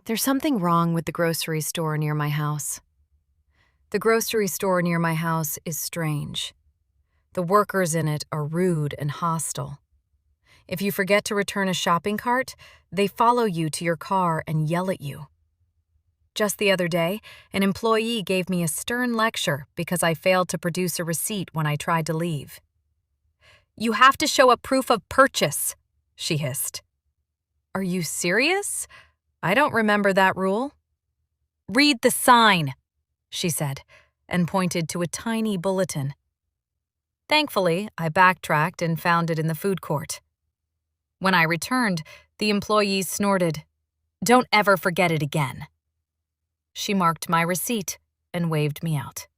There's something wrong with the grocery store near my house. The grocery store near my house is strange. The workers in it are rude and hostile. If you forget to return a shopping cart, they follow you to your car and yell at you. Just the other day, an employee gave me a stern lecture because I failed to produce a receipt when I tried to leave. "You have to show a proof of purchase," she hissed. "Are you serious? I don't remember that rule." "Read the sign," she said, and pointed to a tiny bulletin. Thankfully, I backtracked and found it in the food court. When I returned, the employee snorted, "Don't ever forget it again." She marked my receipt and waved me out.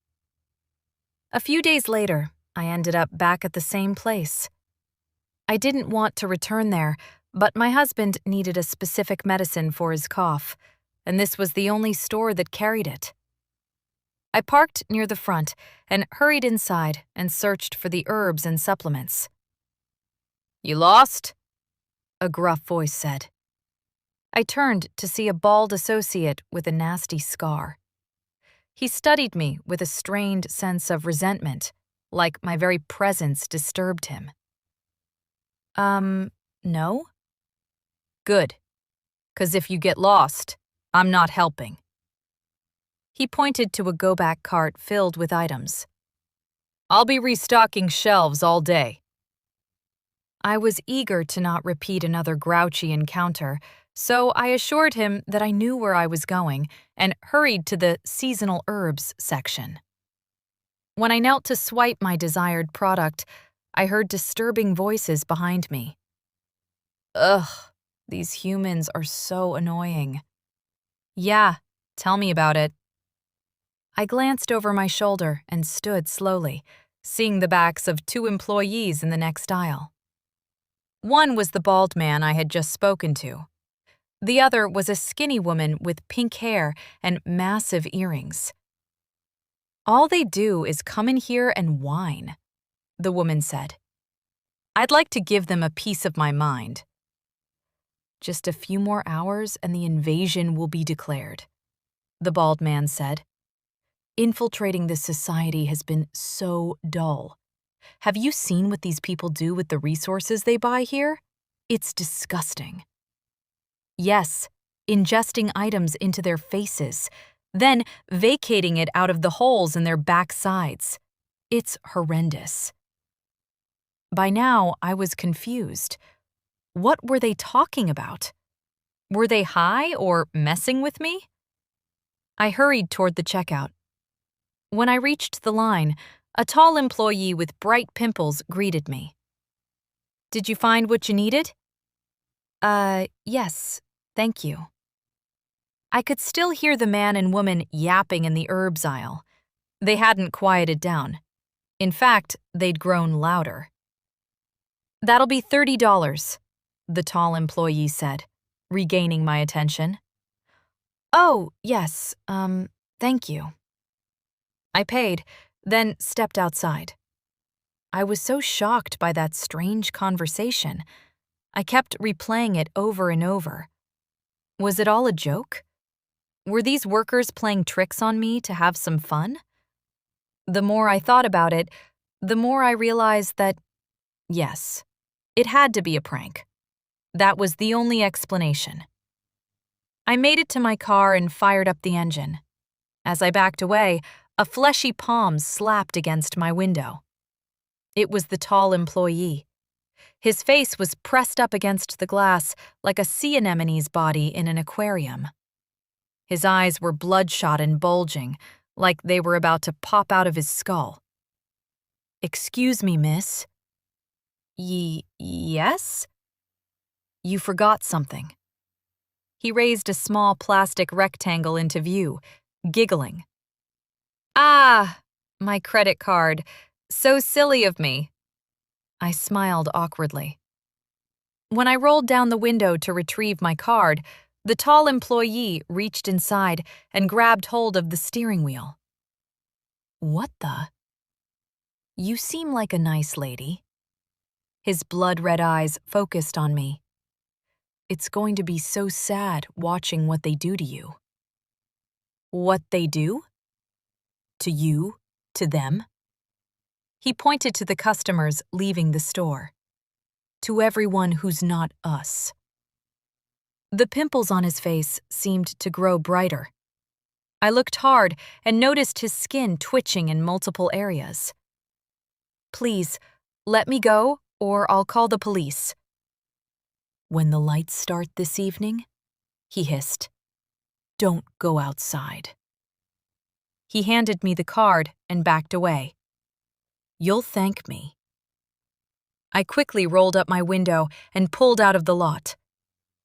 A few days later, I ended up back at the same place. I didn't want to return there, but my husband needed a specific medicine for his cough, and this was the only store that carried it. I parked near the front and hurried inside and searched for the herbs and supplements. "You lost?" a gruff voice said. I turned to see a bald associate with a nasty scar. He studied me with a strained sense of resentment, like my very presence disturbed him. No?" "Good, 'cause if you get lost, I'm not helping." He pointed to a go-back cart filled with items. "I'll be restocking shelves all day." I was eager to not repeat another grouchy encounter, so I assured him that I knew where I was going and hurried to the seasonal herbs section. When I knelt to swipe my desired product, I heard disturbing voices behind me. Ugh, these humans are so annoying. "Yeah, tell me about it." I glanced over my shoulder and stood slowly, seeing the backs of two employees in the next aisle. One was the bald man I had just spoken to. The other was a skinny woman with pink hair and massive earrings. "All they do is come in here and whine," the woman said. "I'd like to give them a piece of my mind." "Just a few more hours and the invasion will be declared," the bald man said. "Infiltrating this society has been so dull. Have you seen what these people do with the resources they buy here? It's disgusting." "Yes, ingesting items into their faces, then vacating it out of the holes in their backsides. It's horrendous." By now, I was confused. What were they talking about? Were they high or messing with me? I hurried toward the checkout. When I reached the line, a tall employee with bright pimples greeted me. "Did you find what you needed?" Yes, thank you." I could still hear the man and woman yapping in the herbs aisle. They hadn't quieted down. In fact, they'd grown louder. "That'll be $30, the tall employee said, regaining my attention. "Oh, yes, thank you." I paid, then stepped outside. I was so shocked by that strange conversation. I kept replaying it over and over. Was it all a joke? Were these workers playing tricks on me to have some fun? The more I thought about it, the more I realized that, yes, it had to be a prank. That was the only explanation. I made it to my car and fired up the engine. As I backed away, a fleshy palm slapped against my window. It was the tall employee. His face was pressed up against the glass like a sea anemone's body in an aquarium. His eyes were bloodshot and bulging, like they were about to pop out of his skull. "Excuse me, miss." Yes?" "You forgot something." He raised a small plastic rectangle into view, giggling. "Ah, my credit card. So silly of me." I smiled awkwardly. When I rolled down the window to retrieve my card, the tall employee reached inside and grabbed hold of the steering wheel. "What the?" "You seem like a nice lady." His blood-red eyes focused on me. It's going to be so sad watching what they do to you. What they do? To you? To them? He pointed to the customers leaving the store. To everyone who's not us. The pimples on his face seemed to grow brighter. I looked hard and noticed his skin twitching in multiple areas. Please, let me go, or I'll call the police. When the lights start this evening, he hissed, don't go outside. He handed me the card and backed away. You'll thank me. I quickly rolled up my window and pulled out of the lot.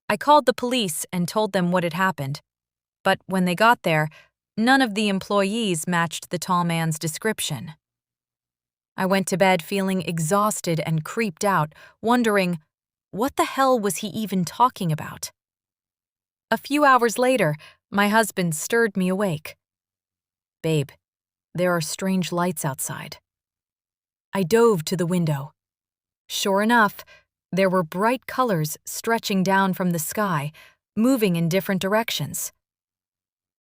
I called the police and told them what had happened, but when they got there, none of the employees matched the tall man's description. I went to bed feeling exhausted and creeped out, wondering, what the hell was he even talking about? A few hours later, my husband stirred me awake. Babe, there are strange lights outside. I dove to the window. Sure enough, there were bright colors stretching down from the sky, moving in different directions.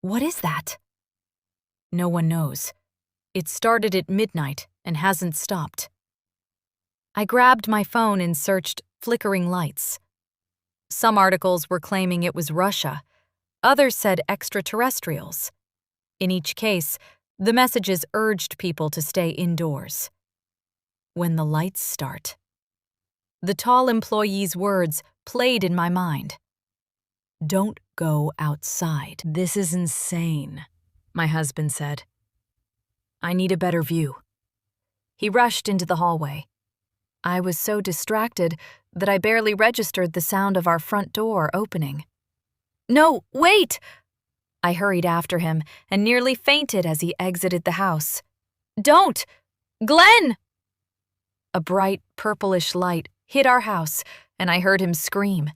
What is that? No one knows. It started at midnight and hasn't stopped. I grabbed my phone and searched flickering lights. Some articles were claiming it was Russia. Others said extraterrestrials. In each case, the messages urged people to stay indoors. When the lights start. The tall employee's words played in my mind. Don't go outside. This is insane, my husband said. I need a better view. He rushed into the hallway. I was so distracted that I barely registered the sound of our front door opening. No, wait! I hurried after him and nearly fainted as he exited the house. Don't! Glenn! A bright, purplish light hit our house, and I heard him scream.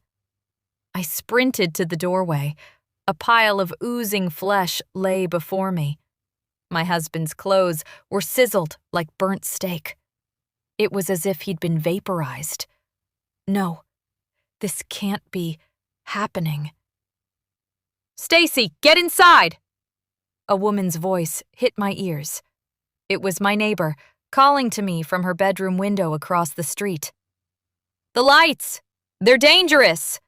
I sprinted to the doorway. A pile of oozing flesh lay before me. My husband's clothes were sizzled like burnt steak. It was as if he'd been vaporized. No, this can't be happening. Stacy, get inside! A woman's voice hit my ears. It was my neighbor, calling to me from her bedroom window across the street. The lights! They're dangerous!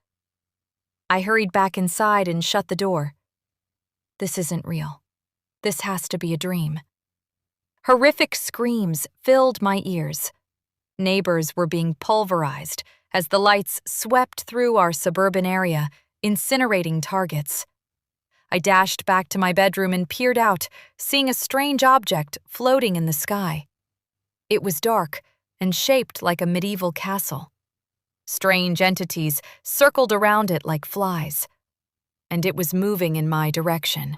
I hurried back inside and shut the door. This isn't real. This has to be a dream. Horrific screams filled my ears. Neighbors were being pulverized as the lights swept through our suburban area, incinerating targets. I dashed back to my bedroom and peered out, seeing a strange object floating in the sky. It was dark and shaped like a medieval castle. Strange entities circled around it like flies, and it was moving in my direction.